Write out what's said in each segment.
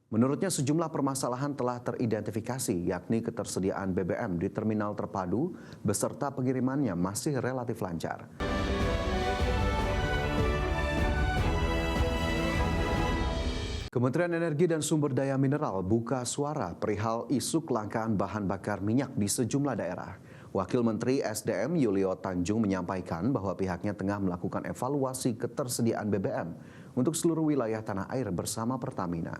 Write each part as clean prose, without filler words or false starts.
Menurutnya sejumlah permasalahan telah teridentifikasi, yakni ketersediaan BBM di terminal terpadu beserta pengirimannya masih relatif lancar. Kementerian Energi dan Sumber Daya Mineral buka suara perihal isu kelangkaan bahan bakar minyak di sejumlah daerah. Wakil Menteri SDM Yulio Tanjung menyampaikan bahwa pihaknya tengah melakukan evaluasi ketersediaan BBM untuk seluruh wilayah tanah air bersama Pertamina.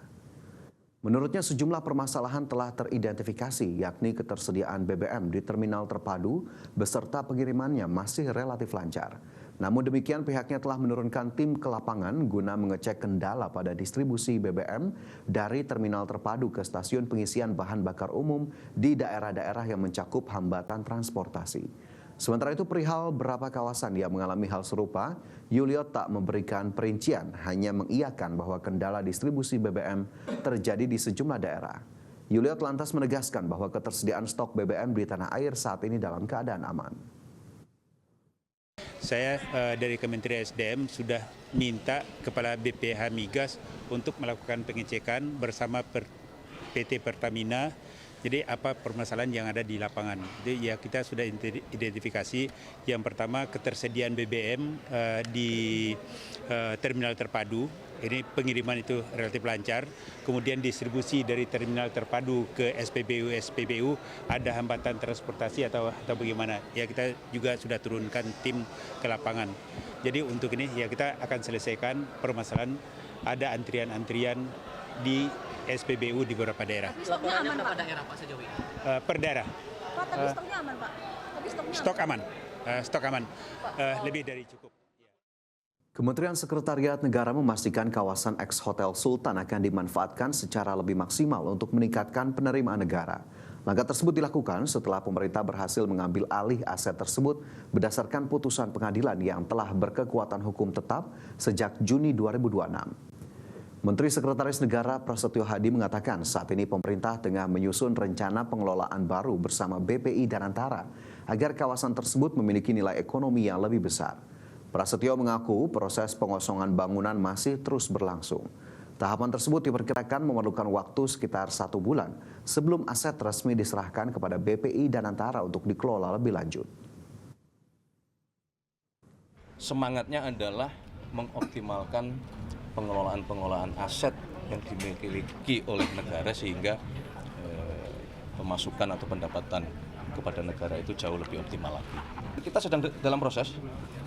Menurutnya sejumlah permasalahan telah teridentifikasi, yakni ketersediaan BBM di terminal terpadu beserta pengirimannya masih relatif lancar. Namun demikian pihaknya telah menurunkan tim ke lapangan guna mengecek kendala pada distribusi BBM dari terminal terpadu ke stasiun pengisian bahan bakar umum di daerah-daerah yang mencakup hambatan transportasi. Sementara itu perihal berapa kawasan yang mengalami hal serupa, Yulio tak memberikan perincian, hanya mengiyakan bahwa kendala distribusi BBM terjadi di sejumlah daerah. Yulio lantas menegaskan bahwa ketersediaan stok BBM di tanah air saat ini dalam keadaan aman. Saya dari Kementerian SDM sudah minta Kepala BPH Migas untuk melakukan pengecekan bersama PT Pertamina. Jadi apa permasalahan yang ada di lapangan? Jadi ya kita sudah identifikasi yang pertama ketersediaan BBM di terminal terpadu. Ini pengiriman itu relatif lancar. Kemudian distribusi dari terminal terpadu ke SPBU ada hambatan transportasi atau bagaimana? Ya kita juga sudah turunkan tim ke lapangan. Jadi untuk ini ya kita akan selesaikan permasalahan ada antrian-antrian di SPBU di beberapa daerah. Stoknya aman, berapa daerah Pak sejauh ini? Per daerah. Pak, tapi stoknya aman Pak? Stok aman. Stok aman. Lebih dari cukup. Kementerian Sekretariat Negara memastikan kawasan eks-Hotel Sultan akan dimanfaatkan secara lebih maksimal untuk meningkatkan penerimaan negara. Langkah tersebut dilakukan setelah pemerintah berhasil mengambil alih aset tersebut berdasarkan putusan pengadilan yang telah berkekuatan hukum tetap sejak Juni 2026. Menteri Sekretaris Negara Prasetyo Hadi mengatakan saat ini pemerintah tengah menyusun rencana pengelolaan baru bersama BPI dan Antara agar kawasan tersebut memiliki nilai ekonomi yang lebih besar. Prasetyo mengaku proses pengosongan bangunan masih terus berlangsung. Tahapan tersebut diperkirakan memerlukan waktu sekitar 1 bulan sebelum aset resmi diserahkan kepada BPI dan Antara untuk dikelola lebih lanjut. Semangatnya adalah mengoptimalkan pengelolaan aset yang dimiliki oleh negara sehingga pemasukan atau pendapatan kepada negara itu jauh lebih optimal lagi. Kita sedang dalam proses,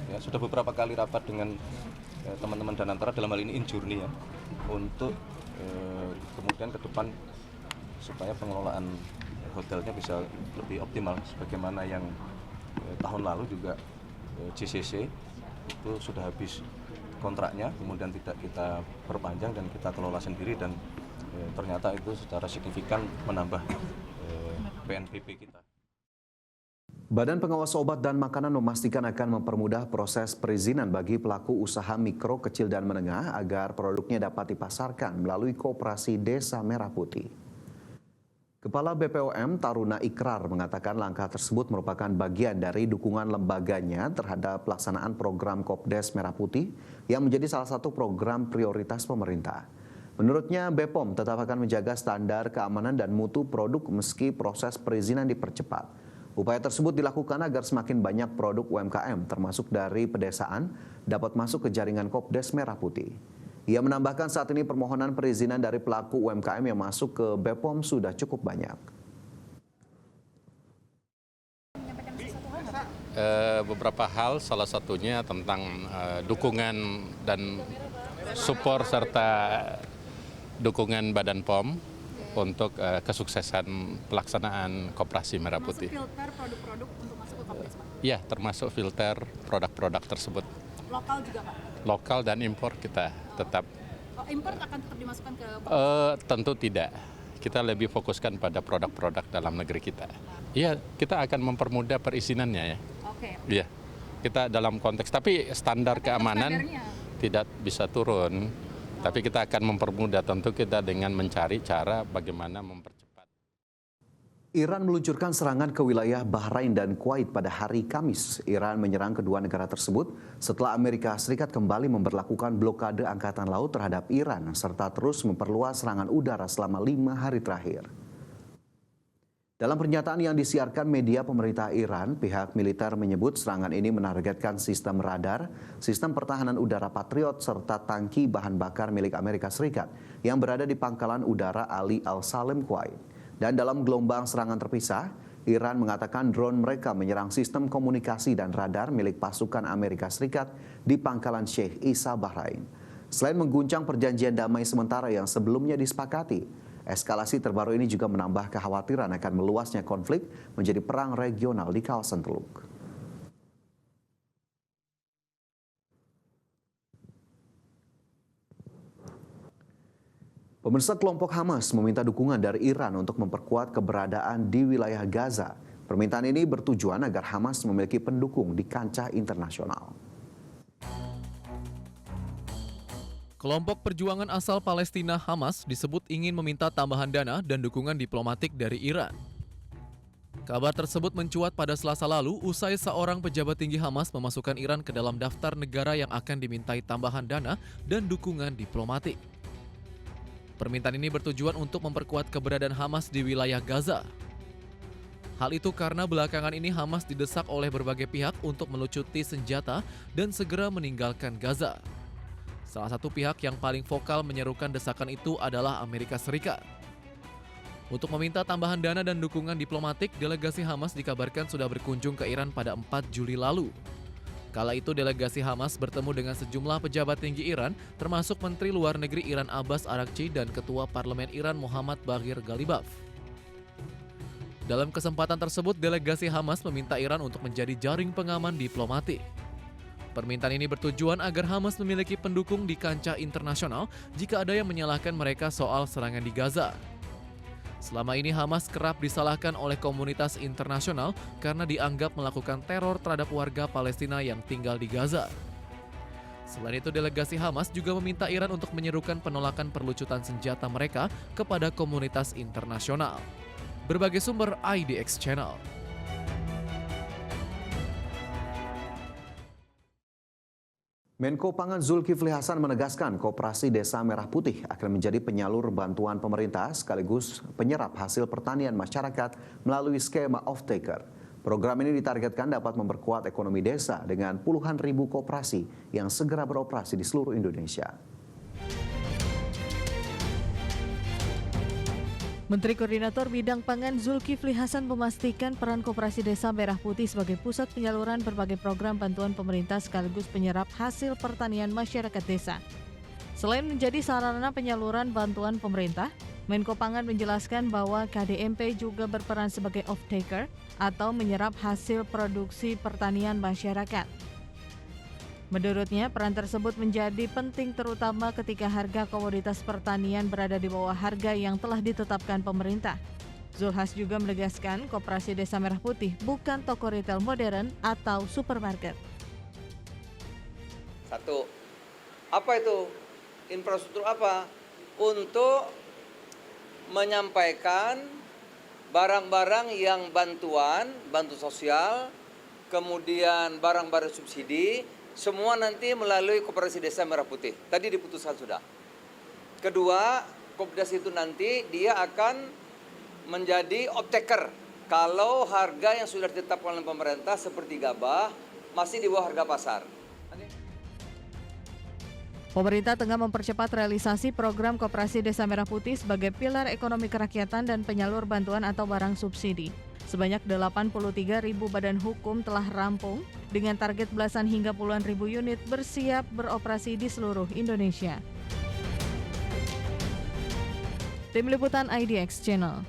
ya, sudah beberapa kali rapat dengan teman-teman dan Antara dalam hal ini Injurni ya, untuk kemudian ke depan supaya pengelolaan hotelnya bisa lebih optimal sebagaimana yang tahun lalu juga JCC itu sudah habis kontraknya, kemudian tidak kita perpanjang dan kita kelola sendiri dan ternyata itu secara signifikan menambah PNBP kita. Badan Pengawas Obat dan Makanan memastikan akan mempermudah proses perizinan bagi pelaku usaha mikro, kecil, dan menengah agar produknya dapat dipasarkan melalui Koperasi Desa Merah Putih. Kepala BPOM Taruna Ikrar mengatakan langkah tersebut merupakan bagian dari dukungan lembaganya terhadap pelaksanaan program Kopdes Merah Putih yang menjadi salah satu program prioritas pemerintah. Menurutnya BPOM tetap akan menjaga standar keamanan dan mutu produk meski proses perizinan dipercepat. Upaya tersebut dilakukan agar semakin banyak produk UMKM termasuk dari pedesaan dapat masuk ke jaringan Kopdes Merah Putih. Ia menambahkan saat ini permohonan perizinan dari pelaku UMKM yang masuk ke BPOM sudah cukup banyak. Beberapa hal, salah satunya tentang dukungan dan support serta dukungan Badan POM untuk kesuksesan pelaksanaan Koperasi Merah Putih. Termasuk filter produk-produk untuk masuk ke Kopdes, Pak? Ya, termasuk filter produk-produk tersebut. Lokal juga, Pak? Lokal dan impor kita tetap. Oh, impor akan tetap dimasukkan ke Tentu tidak. Kita lebih fokuskan pada produk-produk dalam negeri kita. Iya, kita akan mempermudah perizinannya ya. Oke. Iya, kita dalam konteks, tapi standar keamanan tidak bisa turun. Tapi kita akan mempermudah tentu kita dengan mencari cara bagaimana mempercepat. Iran meluncurkan serangan ke wilayah Bahrain dan Kuwait pada hari Kamis. Iran menyerang kedua negara tersebut setelah Amerika Serikat kembali memberlakukan blokade angkatan laut terhadap Iran serta terus memperluas serangan udara selama 5 hari terakhir. Dalam pernyataan yang disiarkan media pemerintah Iran, pihak militer menyebut serangan ini menargetkan sistem radar, sistem pertahanan udara Patriot, serta tangki bahan bakar milik Amerika Serikat yang berada di pangkalan udara Ali Al-Salem, Kuwait. Dan dalam gelombang serangan terpisah, Iran mengatakan drone mereka menyerang sistem komunikasi dan radar milik pasukan Amerika Serikat di pangkalan Sheikh Isa, Bahrain. Selain mengguncang perjanjian damai sementara yang sebelumnya disepakati, eskalasi terbaru ini juga menambah kekhawatiran akan meluasnya konflik menjadi perang regional di kawasan Teluk. Pemirsa, kelompok Hamas meminta dukungan dari Iran untuk memperkuat keberadaan di wilayah Gaza. Permintaan ini bertujuan agar Hamas memiliki pendukung di kancah internasional. Kelompok perjuangan asal Palestina Hamas disebut ingin meminta tambahan dana dan dukungan diplomatik dari Iran. Kabar tersebut mencuat pada Selasa lalu usai seorang pejabat tinggi Hamas memasukkan Iran ke dalam daftar negara yang akan dimintai tambahan dana dan dukungan diplomatik. Permintaan ini bertujuan untuk memperkuat keberadaan Hamas di wilayah Gaza. Hal itu karena belakangan ini Hamas didesak oleh berbagai pihak untuk melucuti senjata dan segera meninggalkan Gaza. Salah satu pihak yang paling vokal menyerukan desakan itu adalah Amerika Serikat. Untuk meminta tambahan dana dan dukungan diplomatik, delegasi Hamas dikabarkan sudah berkunjung ke Iran pada 4 Juli lalu. Kala itu delegasi Hamas bertemu dengan sejumlah pejabat tinggi Iran, termasuk Menteri Luar Negeri Iran Abbas Araghchi dan Ketua Parlemen Iran Muhammad Baghir Ghalibaf. Dalam kesempatan tersebut, delegasi Hamas meminta Iran untuk menjadi jaring pengaman diplomatik. Permintaan ini bertujuan agar Hamas memiliki pendukung di kancah internasional jika ada yang menyalahkan mereka soal serangan di Gaza. Selama ini Hamas kerap disalahkan oleh komunitas internasional karena dianggap melakukan teror terhadap warga Palestina yang tinggal di Gaza. Selain itu, delegasi Hamas juga meminta Iran untuk menyerukan penolakan perlucutan senjata mereka kepada komunitas internasional. Berbagai sumber IDX Channel. Menko Pangan Zulkifli Hasan menegaskan Koperasi Desa Merah Putih akan menjadi penyalur bantuan pemerintah sekaligus penyerap hasil pertanian masyarakat melalui skema off-taker. Program ini ditargetkan dapat memperkuat ekonomi desa dengan puluhan ribu koperasi yang segera beroperasi di seluruh Indonesia. Menteri Koordinator Bidang Pangan Zulkifli Hasan memastikan peran Koperasi Desa Merah Putih sebagai pusat penyaluran berbagai program bantuan pemerintah sekaligus penyerap hasil pertanian masyarakat desa. Selain menjadi sarana penyaluran bantuan pemerintah, Menko Pangan menjelaskan bahwa KDMP juga berperan sebagai off-taker atau menyerap hasil produksi pertanian masyarakat. Menurutnya, peran tersebut menjadi penting terutama ketika harga komoditas pertanian berada di bawah harga yang telah ditetapkan pemerintah. Zulhas juga menegaskan Koperasi Desa Merah Putih bukan toko retail modern atau supermarket. Satu, apa itu? Infrastruktur apa? Untuk menyampaikan barang-barang yang bantu sosial, kemudian barang-barang subsidi, semua nanti melalui Koperasi Desa Merah Putih. Tadi diputuskan sudah. Kedua, koperasi itu nanti dia akan menjadi off-taker. Kalau harga yang sudah ditetapkan oleh pemerintah seperti gabah masih di bawah harga pasar. Pemerintah tengah mempercepat realisasi program Koperasi Desa Merah Putih sebagai pilar ekonomi kerakyatan dan penyalur bantuan atau barang subsidi. Sebanyak 83.000 badan hukum telah rampung dengan target belasan hingga puluhan ribu unit bersiap beroperasi di seluruh Indonesia. Tim Liputan IDX Channel.